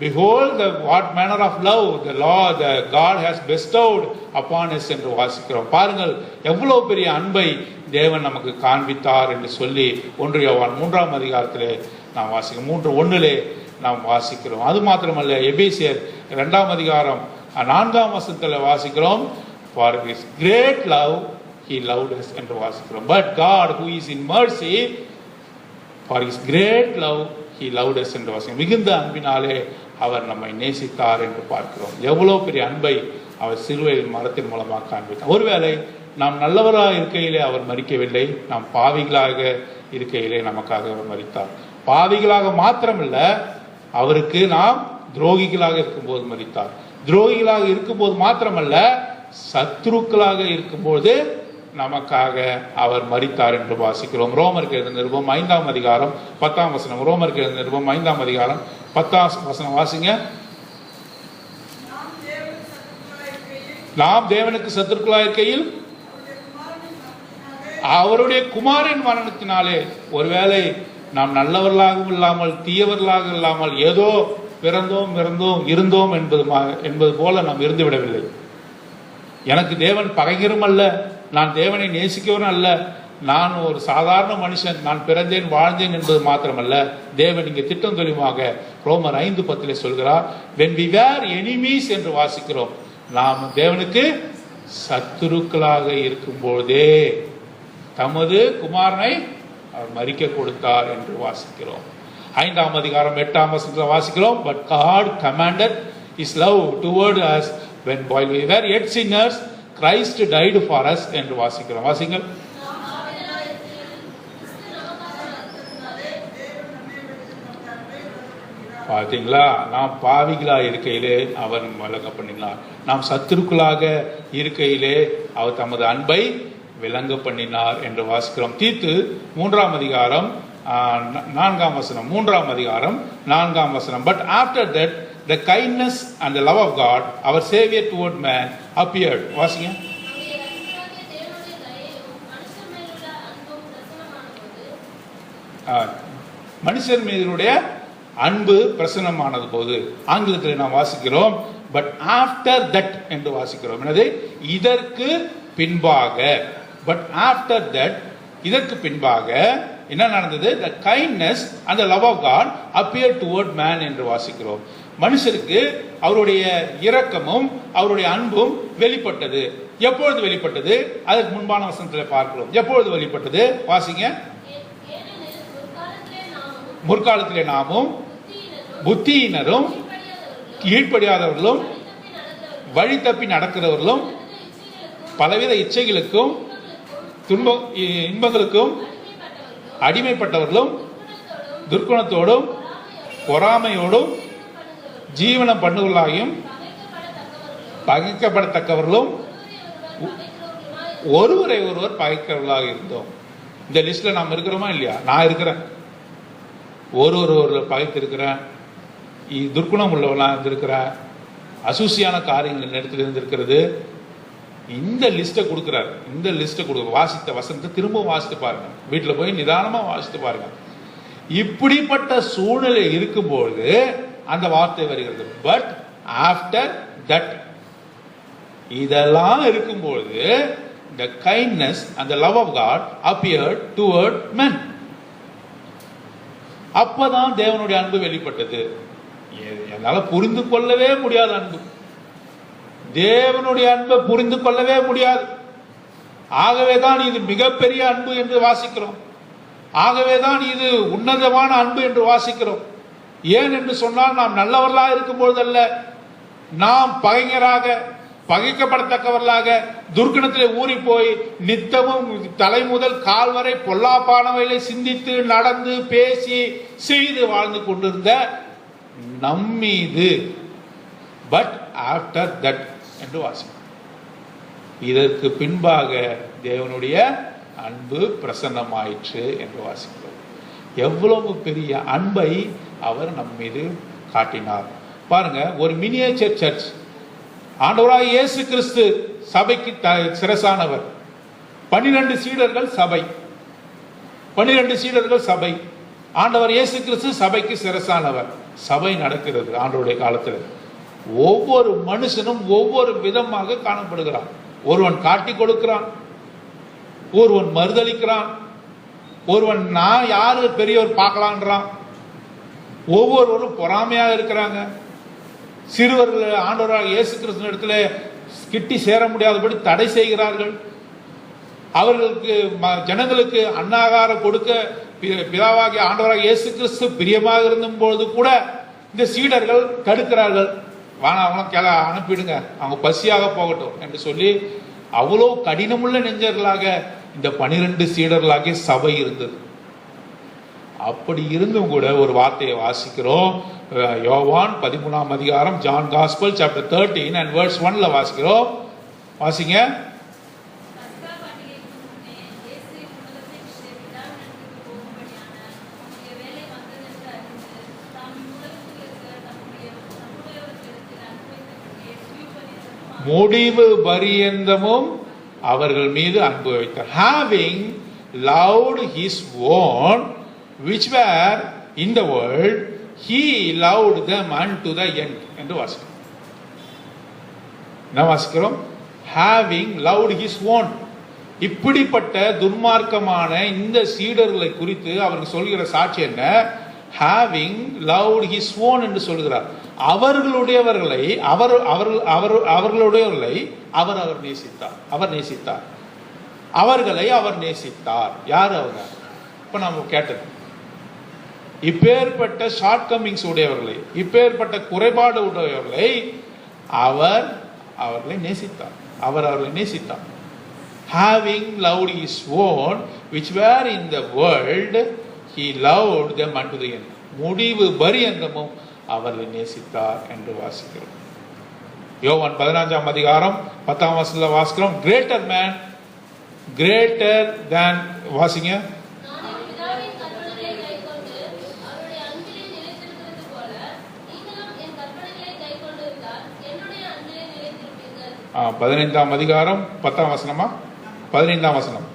behold the what manner of love the Lord the God has bestowed upon us என்று வாசிக்கிறோம். பாருங்கள் எவ்வளவு பெரிய அன்பை தேவன் நமக்கு காண்பித்தார் என்று சொல்லி 1 யோவான் 3ஆம் அதிகாரத்திலே நாம் வாசிக்கிறோம். 3:1 நாம் வாசிக்கிறோம். அது மாத்திரமல்ல, எபேசியர் 2ஆம் அதிகாரம் 4ஆம் வசனத்தில் வாசிக்கிறோம், for his great love he loved us என்று வாசிக்கிறோம். but God who is in mercy for his great love he loved us என்று வாசிக்கிறோம். மிகுந்த அன்பினாலே அவர் நம்மை நேசித்தார் என்று பார்க்கிறோம். எவ்வளவு பெரிய அன்பை அவர் சிலுவையின் மரத்தின் மூலமாக காண்பித்தார். ஒருவேளை நாம் நல்லவராக இருக்கையிலே அவர் மரிக்கவில்லை, நாம் பாவிகளாக இருக்கையிலே நமக்காக அவர் மரித்தார். பாவிகளாக மாத்திரமல்ல, அவருக்கு நாம் துரோகிகளாக இருக்கும்போது மரித்தார். துரோகிகளாக இருக்கும்போது மாத்திரமல்ல, சத்துருக்களாக இருக்கும்போது நமக்காக அவர் மரித்தார் என்று வாசிக்கிறோம். ரோமருக்கு எழுதின நிருபம் 5ஆம் அதிகாரம் 10ஆம் வசனம். ரோமருக்கு எழுதின நிருபம் 5ஆம் அதிகாரம் 10ஆம் வசனம் வாசிங்க. நாம் தேவனுக்கு சத்துருக்களாக இருக்கையில் அவருடைய குமாரின் மரணத்தினாலே, ஒருவேளை நாம் நல்லவர்களாகவும் இல்லாமல் தீயவர்களாக இல்லாமல் ஏதோ பிறந்தோம் இருந்தோம் என்பது போல நாம் இருந்து விடவில்லை. எனக்கு தேவன் பகைஞரும் அல்ல, நான் தேவனை நேசிக்கவனும் அல்ல, நான் ஒரு சாதாரண மனுஷன், நான் பிறந்தேன் வாழ்ந்தேன் என்பது மாத்திரமல்ல, தேவன் இங்கே திட்டம் தெளிவாக ரோமர் 5:10 சொல்கிறார், when we were enemies என்று வாசிக்கிறோம். நாம் தேவனுக்கு சத்துருக்களாக இருக்கும்போதே தமது குமாரனை அவர் மரிக்க கொடுத்தார் என்று வாசிக்கிறோம். 5ஆம் அதிகாரம் 8ஆம் வசனத்தில் வாசிக்கிறோம், but God commanded his love toward us when while we were yet sinners Christ died for us என்று வாசிக்கிறோம். வாசிங்கள். பார்த்தீங்களா, நாம் பாவிகளா இருக்கையிலே அவர் விளங்க பண்ணினார். நாம் சத்துருக்களாக இருக்கையிலே அவர் தமது அன்பை விளங்க பண்ணினார் என்று வாசிக்கிறோம். தீத்து 3ஆம் அதிகாரம் 4ஆம் வசனம். 3ஆம் அதிகாரம் 4ஆம் வசனம். But after that the kindness and the love of God our Savior toward man appeared. வாசிங்க. மனுஷர் மீதுடைய அன்பு பிரசன்னமானது போது, ஆங்கிலத்தில் நாம் வாசிக்கிறோம் பட் ஆஃப்டர் தட் என்று வாசிக்கிறோம். என்னது? இதற்கு பின்பாக. பட் ஆஃப்டர் தட், இதற்கு பின்பாக என்ன நடந்தது? the kindness and the love of God appeared toward man என்று வாசிக்கிறோம். மனுஷருக்கு அவருடைய இரக்கமும் அவருடைய அன்பும் வெளிப்பட்டது. எப்பொழுது வெளிப்பட்டது? அதற்கு முன்பான வசனத்தில் பார்க்கிறோம். எப்பொழுது வெளிப்பட்டது? வாசிங்க. முற்காலத்திலே நாமும் புத்தியினரும் கீழ்ப்படியாதவர்களும் வழி தப்பி நடக்கிறவர்களும் பலவித இச்சைகளுக்கும் இன்பங்களுக்கும் அடிமைப்பட்டவர்களும் துர்க்குணத்தோடும் பொறாமையோடும் ஜீவனம் பண்ணுவர்களாயும் பகைக்கப்படத்தக்கவர்களும் ஒருவரை ஒருவர் பகைக்கிறவர்களாக இருந்தோம். இந்த லிஸ்ட்ல நாம் இருக்கிறோமா இல்லையா? நான் இருக்கிறேன். ஒரு பகைத்திருக்கிறேன், துர்க்குணம் உள்ளவெல்லாம் இருந்திருக்கிறேன், அசூசியான காரியங்கள் இடத்துல இருந்திருக்கிறது. இந்த லிஸ்ட்டை கொடுக்குறாரு. இந்த லிஸ்ட்டை கொடுக்குற வாசித்த வசனத்தை திரும்ப வாசித்து பாருங்க. வீட்டில் போய் நிதானமா வாசித்து பாருங்க. இப்படிப்பட்ட சூழ்நிலை இருக்கும்போது அந்த வார்த்தை வருகிறது. பட் ஆஃப்டர் தட், இதெல்லாம் இருக்கும்போது the kindness and the love of God appeared toward men. அப்பதான் தேவனுடைய அன்பு வெளிப்பட்டது. என்னால புரிந்து கொள்ளவே முடியாத அன்பு, தேவனுடைய அன்பை புரிந்து கொள்ளவே முடியாது. ஆகவேதான் இது மிகப்பெரிய அன்பு என்று வாசிக்கிறோம். ஆகவேதான் இது உன்னதமான அன்பு என்று வாசிக்கிறோம். ஏன் என்று சொன்னால், நாம் நல்லவர்களாக இருக்கும் பொழுதல்ல, நாம் பகைஞராக பகைக்கப்படத்தக்கவர்களாக துர்க்குணத்திலே ஊறி போய் நித்தமும் தலை முதல் கால் வரை பொல்லாப்பானவைகளை சிந்தித்து நடந்து பேசி செய்து வாழ்ந்து கொண்டிருந்த நம்மீது பட் ஆஃப்டர் தட் என்று வாசிக்கிறோம். இதற்கு பின்பாக தேவனுடைய அன்பு பிரசன்னமாயிற்று என்று வாசிக்கிறோம். எவ்வளவு பெரிய அன்பை அவர் நம் மீது காட்டினார். பாருங்க, ஒரு மினியேச்சர் சர்ச். ஆண்டவராய் இயேசு கிறிஸ்து சபைக்கு சிரசானவர். 12 சீடர்கள் சபை. 12 சீடர்கள் சபை. ஆண்டவர் இயேசு கிறிஸ்து சபைக்கு சிரசானவர். சபை நடக்கிறது ஆண்டவருடைய காலத்தில். ஒவ்வொரு மனுஷனும் ஒவ்வொரு விதமாக காணப்படுகிறான். ஒருவன் காட்டி கொடுக்கிறான், ஒருவன் மறுதளிக்கிறான், ஒருவன் நான் யாரு பெரியவர் பார்க்கலான்றான், ஒவ்வொருவரும் பொறாமையாக இருக்கிறாங்க. சிறுவர்கள் ஆண்டவராக இயேசு கிறிஸ்து இடத்துல கிட்டி சேர முடியாதபடி தடை செய்கிறார்கள். அவர்களுக்கு ஜனங்களுக்கு அன்னாகாரம் கொடுக்க பிதாவாகிய ஆண்டவராக இயேசு கிறிஸ்து பிரியமாக இருந்தும் பொழுது கூட இந்த சீடர்கள் தடுக்கிறார்கள். வானா அவங்களும் அனுப்பிடுங்க, அவங்க பசியாக போகட்டும் என்று சொல்லி அவ்வளோ கடினமுள்ள நெஞ்சர்களாக இந்த 12 சீடர்களாகிய சபை இருந்தது. அப்படி இருந்தும் கூட ஒரு வார்த்தையை வாசிக்கிறோம். யோவான் 13ஆம் அதிகாரம், John gospel chapter 13 and verse 1ல வாசிக்கிறோம். வாசிங்க. முடிவு பரியந்தமும் அவர்கள் மீது அன்பு வைத்தார். Having loved his own which were in the world, he loved them unto the end என்று வாசிக்கிறோம். என்ன வாசிக்கிறோம்? Having loved his own. இப்படிப்பட்ட துன்மார்க்கமான இந்த சீடர்களை குறித்து அவருக்கு சொல்கிற சாட்சி என்ன? Having loved his own என்று சொல்கிறார். அவர்களுடையவர்களை அவர்களுடையவர்களை அவர் நேசித்தார். அவர்களை அவர் நேசித்தார். யார் அவங்க? இப்ப நம்ம கேட்டது. இப்பேற்பட்ட ஷார்ட் கமிங்ஸ் உடையவர்களை, இப்பேற்பட்ட குறைபாடு உடையவர்களை அவர்களை நேசித்தார். Having loved his own which were in the world, he loved them unto the end. முடிவு பரியந்தமும் அவர்களை நேசித்தார் என்று வாசிக்கிறோம். யோவான் 15ஆம் அதிகாரம் 10ஆம் வசனத்துல வாசிக்கிறோம். கிரேட்டர் மேன், கிரேட்டர் தேன், வாசிங்க. ஆ 15ஆம் அதிகாரம் 10ஆம் வசனமா? 15ஆம் வசனம்.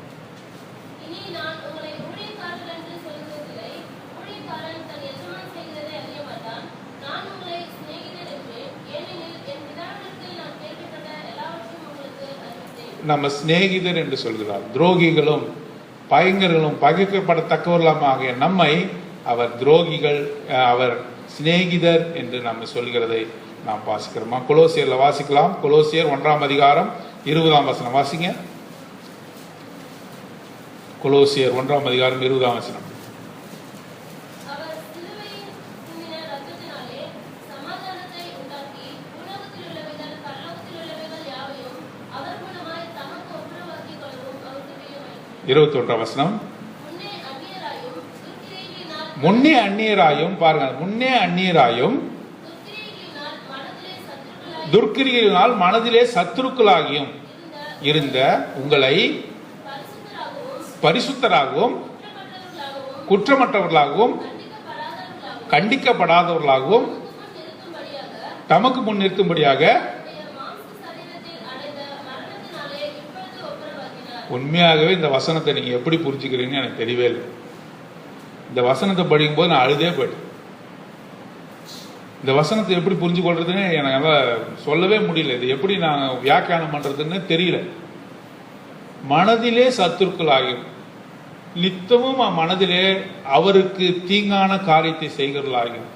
நம்ம சிநேகிதர் என்று சொல்கிறார். துரோகிகளும் பயங்கர்களும் பகைக்கப்படத்தக்கவர்களாக நம்மை அவர் துரோகிகள், அவர் சிநேகிதர் என்று நம்ம சொல்கிறதை நாம் வாசிக்கிறோமா? கொலோசியர்ல வாசிக்கலாம். கொலோசியர் 1ஆம் அதிகாரம் 20ஆம் வசனம் வாசிங்க. கொலோசியர் 1ஆம் அதிகாரம் 20ஆம் வசனம். வசனம். முன்னே அந்நியராயும், பாருங்க, முன்னே அந்நியராயும் துர்க்கிரியினால் மனதிலே சத்துருக்களாகியும் இருந்த உங்களை பரிசுத்தராகவும் குற்றமற்றவர்களாகவும் கண்டிக்கப்படாதவர்களாகவும் தமக்கு முன் நிறுத்தும்படியாக உண்மையாகவே இந்த வசனத்தை நீங்க எப்படி புரிஞ்சுக்கிறீங்கன்னு எனக்கு தெரியவே இல்லை. இந்த வசனத்தை படிக்கும் போது நான் அழுதே போயிட்டேன். இந்த வசனத்தை எப்படி புரிஞ்சு கொள்றதுன்னு எனக்கு சொல்லவே முடியல. இது எப்படி நான் வியாக்கியானம் பண்றதுன்னு தெரியல. மனதிலே சத்துருக்களாகும், நித்தமும் மனதிலே அவருக்கு தீங்கான காரியத்தை செய்கிறவர்களாகும்,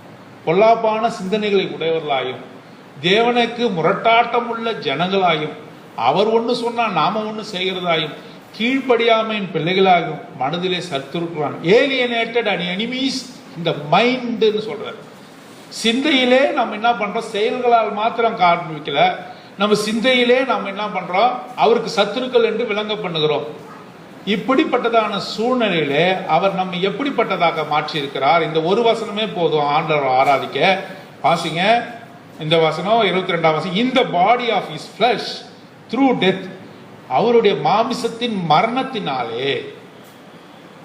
பொல்லாப்பான சிந்தனைகளை உடையவர்களாகும், தேவனுக்கு முரட்டாட்டம் உள்ள ஜனங்களாகும், அவர் ஒன்று சொன்னா நாம ஒன்று செய்கிறதாயும், கீழ்ப்படியாமையின் பிள்ளைகளாகும், மனதிலே சத்துருக்கிறான். ஏலியனேட்டட் அண்ட் எனிமீஸ் இந்த மைண்ட்னு சொல்றாரு. சிந்தையிலே நம்ம என்ன பண்றோம்? செயல்களால் மாத்திரம் காண்பிக்கல, நம்ம சிந்தையிலே நம்ம என்ன பண்றோம்? அவருக்கு சத்துருக்கள் என்று விளங்க பண்ணுகிறோம். இப்படிப்பட்டதான சூழ்நிலையிலே அவர் நம்ம எப்படிப்பட்டதாக மாற்றி இருக்கிறார். இந்த ஒரு வசனமே போதும் ஆண்டவர் ஆராதிக்க. வாசிங்க இந்த வசனம் 22ஆம் வசனம். இந்த body of his flesh through death, அவருடைய மாமிசத்தின் மரணத்தினாலே,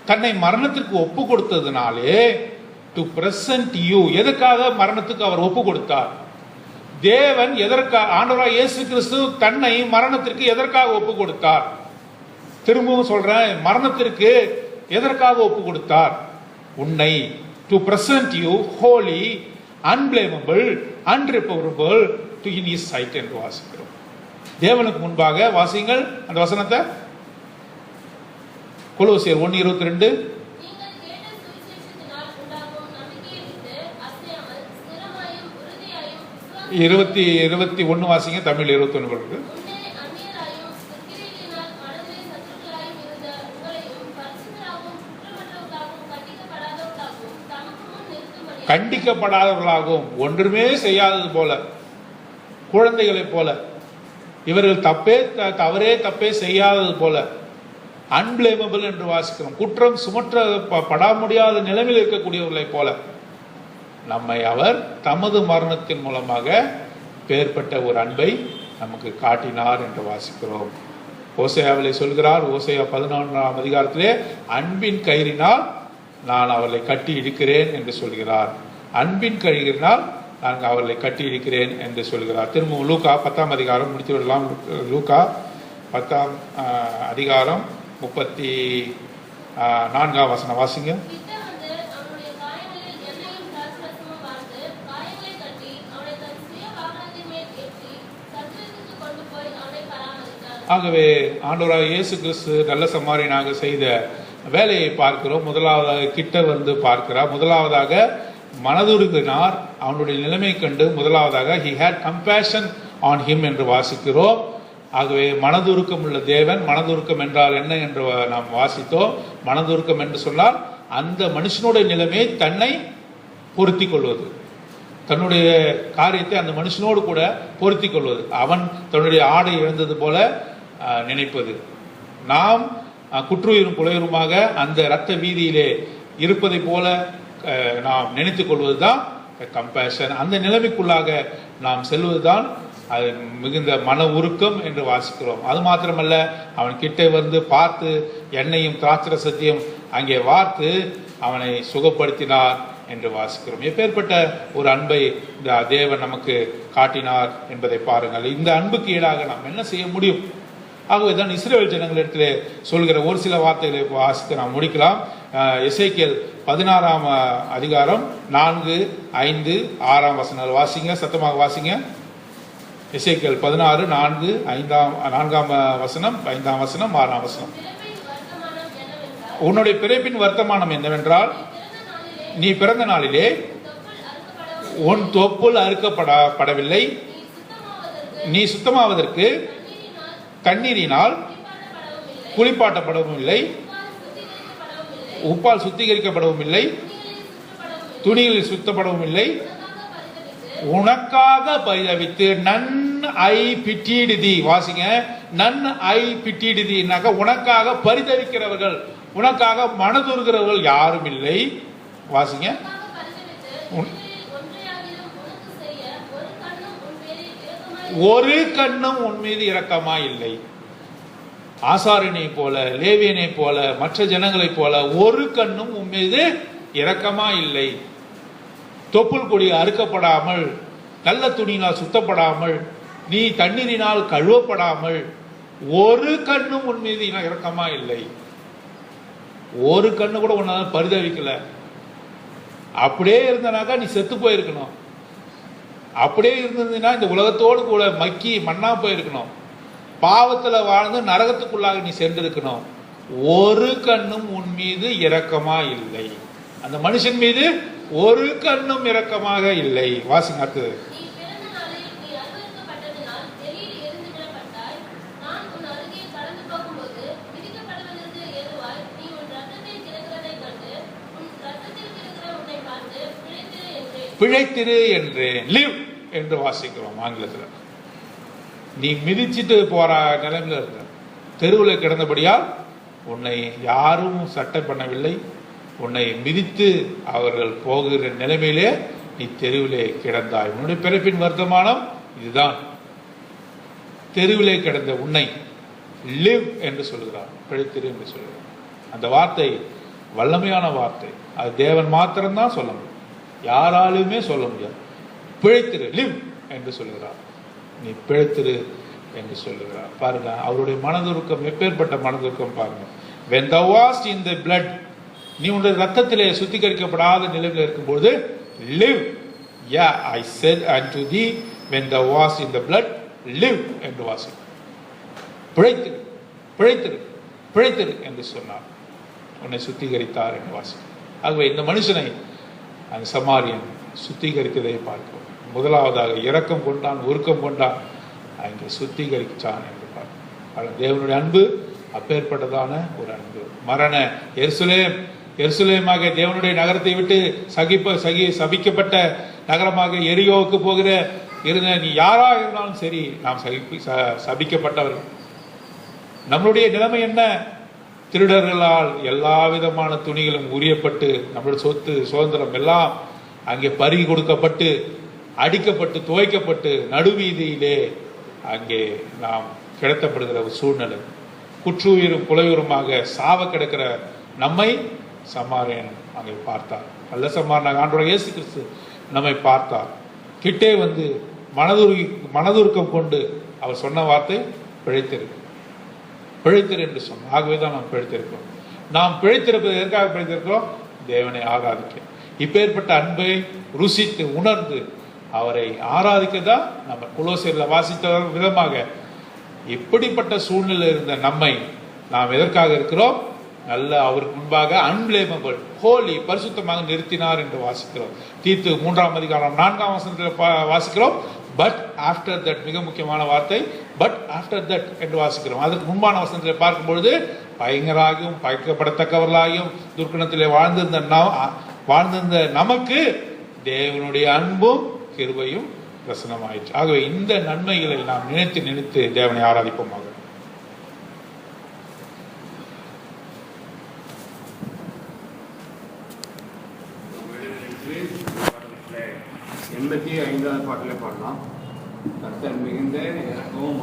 தன்னை மரணத்திற்கு ஒப்பு கொடுத்ததுனாலே டு பிரசன்ட் யூ. எதற்காக மரணத்துக்கு அவர் ஒப்பு கொடுத்தார்? தேவன் எதற்காக, ஆண்டவராகிய இயேசு கிறிஸ்து தன்னை மரணத்திற்கு எதற்காக ஒப்பு கொடுத்தார்? திரும்பவும் சொல்றேன், மரணத்திற்கு எதற்காக ஒப்பு கொடுத்தார்? உன்னை to present you holy, unblameable, unreproveable to in his sight என்று வாசிக்கிறோம். தேவனுக்கு முன்பாக வாசிங்கள் அந்த வசனத்தை. கொலோசியர் 1:22. 21 வாசிங்க. தமிழ் 21 இருக்கு. கண்டிக்கப்படாதவர்களாகவும், ஒன்றுமே செய்யாதது போல, குழந்தைகளைப் போல, இவர்கள் தவறே செய்யாதது போல, அன்பிளேமபிள் என்று வாசிக்கிறோம். குற்றம் சுமற்றப்பட முடியாத நிலைமையில் இருக்கக்கூடியவர்களைப் போல நம்மை அவர் தமது மரணத்தின் மூலமாக பேர்பட்ட ஒரு அன்பை நமக்கு காட்டினார் என்று வாசிக்கிறோம். ஓசையாவிலே சொல்கிறார், ஓசையா 11ஆம் அதிகாரத்திலே, அன்பின் கயிறினால் நான் அவர்களை கட்டி இழுக்கிறேன் என்று சொல்கிறார். அன்பின் கயிறினால் நான் அவர்களை கட்டி இழுக்கிறேன் என்று சொல்கிறார். திரும்பவும் லூக்கா 10ஆம் அதிகாரம் முடித்து விடலாம். லூக்கா 10ஆம் அதிகாரம் 34ஆம் வசனம் வாசிங்க. ஆகவே ஆண்டவராகிய இயேசு கிறிஸ்து நல்ல சமாரியனாக செய்த வேலையை பார்க்கிறோம். முதலாவதாக கிட்ட வந்து பார்க்கிறார். முதலாவதாக மனதுருகினார். அவனுடைய நிலைமை கண்டு முதலாவதாக he had compassion on him என்று வாசிக்கிறோம். ஆகவே மனதுருக்கம் உள்ள தேவன். மனதுருக்கம் என்றால் என்ன என்று நாம் வாசித்தோம். மனதுருக்கம் என்று சொன்னால் அந்த மனுஷனுடைய நிலைமை தன்னை பொருத்தி கொள்வது, தன்னுடைய காரியத்தை அந்த மனுஷனோடு கூட பொருத்தி கொள்வது, அவன் தன்னுடைய ஆடை இழந்தது போல நினைப்பது. நாம் குற்றுயிரும் குலையுருமாக அந்த இரத்த வீதியிலே இருப்பதை போல நாம் நினைத்துக் கொள்வதுதான் கம்பேஷன். அந்த நிலைமைக்குள்ளாக நாம் செல்வதுதான் அது மிகுந்த மன உருக்கம் என்று வாசிக்கிறோம். அது மாத்திரமல்ல, அவன் கிட்டே வந்து பார்த்து எண்ணெயும் திராட்சரசத்தையும் அங்கே வார்த்து அவனை சுகப்படுத்தினார் என்று வாசிக்கிறோம். எப்பேற்பட்ட ஒரு அன்பை இந்த தேவன் நமக்கு காட்டினார் என்பதை பாருங்கள். இந்த அன்புக்கு ஈடாக நாம் என்ன செய்ய முடியும்? ஆகவேதான் இஸ்ரவேல் ஜனங்களிடத்திலே சொல்கிற ஒரு சில வார்த்தைகளை வாசித்து நாம் முடிக்கலாம். எசேக்கியேல் 16ஆம் அதிகாரம் 4, 5, 6 வசனங்கள் வாசிங்க. சத்தமாக வாசிங்க. எசேக்கியேல் 16, 4, 4ஆம் வசனம், 5ஆம் வசனம், 6ஆம் வசனம். உன்னுடைய பிறப்பின் வர்த்தமானம் என்னவென்றால், நீ பிறந்த நாளிலே உன் தொப்புள் அறுக்கப்படவில்லை, நீ சுத்தமாவதற்கு தண்ணீரினால் குளிப்பாட்டப்படவும் இல்லை, உப்பால் சுத்திகரிக்கப்படவும் இல்லை, துணிகளில் சுத்தப்படவும் இல்லை, உனக்காக பரிதவித்து நன் ஐ பிட்டீடு தி. வாசிங்க. நன் ஐ பிட்டீடு தி. உனக்காக பரிதவிக்கிறவர்கள், உனக்காக மனதுருகிறவர்கள் யாரும் இல்லை. வாசிங்க. ஒரு கண்ணும் உன் மீது இரக்கமா இல்லை. ஆசாரியனை போல, லேவியனை போல, மற்ற ஜனங்களைப் போல ஒரு கண்ணும் உன் மீது இரக்கமா இல்லை. தொப்புள் கொடி அறுக்கப்படாமல், நல்ல துணியினால் சுத்தப்படாமல், நீ தண்ணீரினால் கழுவப்படாமல் ஒரு கண்ணும் உன் மீது இரக்கமா இல்லை. ஒரு கண்ணு கூட உன்னால பரிதவிக்கல. அப்படியே இருந்தனாக்கா நீ செத்து போயிருக்கணும். அப்படியே இருந்ததுன்னா இந்த உலகத்தோடு கூட மக்கி மண்ணா போயிருக்கணும். பாவத்துல வாழ்ந்து நரகத்துக்குள்ளாக நீ சென்றிருக்கணும். ஒரு கண்ணும் உன் மீது இரக்கமா இல்லை. அந்த மனுஷன் மீது ஒரு கண்ணும் இரக்கமாக இல்லை. வாசிங்க அடுத்தது. பிழைத்திரு என்றேன். லிவ் என்று வாசிக்கிறோம் ஆங்கிலத்தில். நீ மிதிச்சிட்டு போற நிலைமையில் இருக்க, தெருவில் கிடந்தபடியால் உன்னை யாரும் சட்டை பண்ணவில்லை. உன்னை மிதித்து அவர்கள் போகிற நிலைமையிலே நீ தெருவிலே கிடந்தாய். உன்னுடைய பிறப்பின் வர்த்தமானம் இதுதான். தெருவிலே கிடந்த உன்னை லிவ் என்று சொல்கிறார், பிழைத்திரு என்று சொல்கிறார். அந்த வார்த்தை வல்லமையான வார்த்தை. அது தேவன் மாத்திரம்தான் சொல்ல முடியும், யாராலுமே சொல்ல முடியாது. பிழைத்திரு, லிவ் என்று சொல்லுகிறார். நீ பிழைத்திரு என்று சொல்லுகிறார். பாருங்க அவருடைய மனதுருக்கம், எப்பேற்பட்ட மனதுருக்கம் பாருங்க. when thou wast in the blood, நீ உன்னுடைய ரத்தத்திலே சுத்திகரிக்கப்படாத நிலையில் இருக்கும்போது live, yeah I said unto thee when thou wast in the blood live என்று வாசி. பிழைத்திரு, பிழைத்திரு, பிழைத்திரு என்று சொன்னார். உன்னை சுத்திகரித்தார் என்று வாசி. ஆகவே இந்த மனுஷனை அந்த சமாரியன் சுத்திகரித்ததை பார்க்கிறோம். முதலாவதாக இரக்கம் கொண்டான், உருக்கம் கொண்டான், அங்கே சுத்திகரிச்சான் என்று பார்க்கிறோம். தேவனுடைய அன்பு அப்பேற்பட்டதான ஒரு அன்பு. மரண எருசலேம், எருசலேமாக தேவனுடைய நகரத்தை விட்டு சபிக்கப்பட்ட நகரமாக எரிகோவுக்கு போகிற இருந்த நீ யாரா இருந்தாலும் சரி, நாம் சபிக்கப்பட்டவர்கள். நம்மளுடைய நிலைமை என்ன? திருடர்களால் எல்லா விதமான துணிகளும் உரியப்பட்டு நம்மளுடைய சொத்து சுதந்திரம் எல்லாம் அங்கே பறி கொடுக்கப்பட்டு, அடிக்கப்பட்டு, துவைக்கப்பட்டு, நடுவீதியிலே அங்கே நாம் கிடத்தப்படுகிற ஒரு சூழ்நிலை. குற்றுயிரும் குலையுருமாக சாவ கிடக்கிற நம்மை சமாரியன் அங்கே பார்த்தார். அல்ல சமாரியன் ஆண்டவராகிய இயேசு கிறிஸ்து நம்மை பார்த்தார். கிட்டே வந்து மனதுருக்கம் கொண்டு அவர் சொன்ன வார்த்தை பிழைத்திரு, பிழைத்திரு என்று சொன்னார். ஆகவேதான் நாம் பிழைத்திருக்கிறோம். நாம் பிழைத்திருப்பது எதற்காக பிழைத்திருக்கிறோம்? தேவனை ஆராதிக்க. இப்பேற்பட்ட அன்பை ருசித்து உணர்ந்து அவரை ஆராதிக்கதான் நம்ம கொலோசியரில் வாசித்த விதமாக இப்படிப்பட்ட சூழ்நிலை இருந்த நம்மை நாம் எதற்காக இருக்கிறோம்? நல்ல அவருக்கு முன்பாக அன்பிளேமபிள், ஹோலி, பரிசுத்தமாக நிறுத்தினார் என்று வாசிக்கிறோம். தீத்து 3ஆம் அதிகாரம் 4ஆம் வசனத்தில் வாசிக்கிறோம். பட் ஆஃப்டர் தட், மிக முக்கியமான வார்த்தை, பட் ஆஃப்டர் தட் என்று வாசிக்கிறோம். அதுக்கு முன்பான வசனத்தில் பார்க்கும்பொழுது பயங்கராகியும் பயக்கப்படத்தக்கவர்களாகியும் துர்க்கணத்திலே வாழ்ந்திருந்த நமக்கு தேவனுடைய அன்பும் கிருபையும் பிரசனமாயிற்று. ஆகவே இந்த நன்மைகளை நாம் நினைத்து நினைத்து தேவனை ஆராதிப்போமாக. எண்பத்தி 5வது பாட்டிலே பாடலாம். கர்த்தர் மிகுந்த இறக்கவும்